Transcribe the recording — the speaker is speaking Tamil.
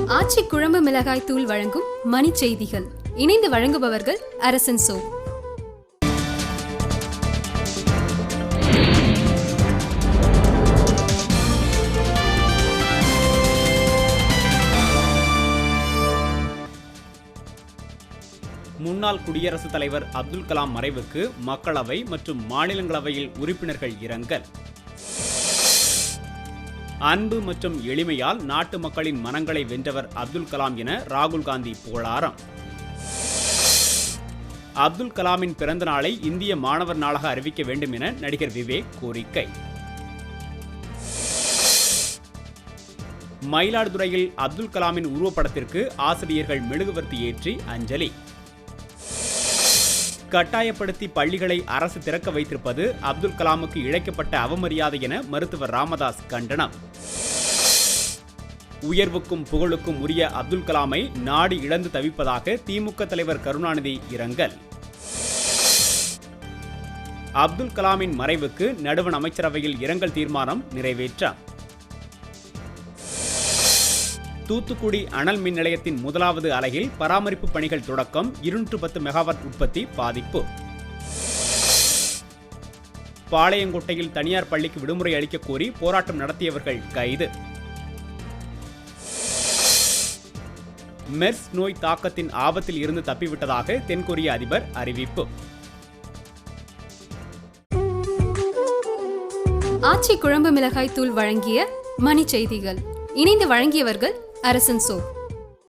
ஆச்சி குழம்பு மிளகாய் தூள் வழங்கும் மணி செய்திகள். இணைந்து வழங்குபவர்கள் அரசன் சோ. முன்னாள் குடியரசுத் தலைவர் அப்துல் கலாம் மறைவுக்கு மக்களவை மற்றும் மாநிலங்களவையில் உறுப்பினர்கள் இரங்கல். அன்பு மற்றும் எளிமையால் நாட்டு மக்களின் மனங்களை வென்றவர் அப்துல் கலாம் என ராகுல் காந்தி புகழாரம். அப்துல் கலாமின் பிறந்த நாளை இந்திய மாணவர் நாளாக அறிவிக்க வேண்டும் என நடிகர் விவேக் கோரிக்கை. மயிலாடுதுறையில் அப்துல் கலாமின் உருவப்படத்திற்கு ஆசிரியர்கள் மெழுகுவர்த்தி ஏற்றி அஞ்சலி. கட்டாயப்படுத்தி பள்ளிகளை அரசு திறக்க வைத்திருப்பது அப்துல் கலாமுக்கு இழைக்கப்பட்ட அவமரியாதை என மருத்துவர் ராமதாஸ் கண்டனம். உயர்வுக்கும் புகழுக்கும் உரிய அப்துல் கலாமை நாடு இழந்து தவிப்பதாக திமுக தலைவர் கருணாநிதி இரங்கல். அப்துல் கலாமின் மறைவுக்கு நடுவண் அமைச்சரவையில் இரங்கல் தீர்மானம் நிறைவேற்றம். தூத்துக்குடி அனல் மின் நிலையத்தின் முதலாவது அலகில் பராமரிப்பு பணிகள் தொடக்கம். 210 மெகாவாட் உற்பத்தி பாதிப்பு. பாளையங்கோட்டையில் தனியார் பள்ளிக்கு விடுமுறை அளிக்க கோரி போராட்டம் நடத்தியவர்கள் கைது. மெர்ஸ் நோய் தாக்கத்தின் ஆபத்தில் இருந்து தப்பிவிட்டதாக தென்கொரிய அதிபர் அறிவிப்பு. ஆச்சி குழம்பு மிளகாய் தூள் வழங்கிய மணி செய்திகள். இணைந்து வழங்கியவர்கள் அரசன் சோ.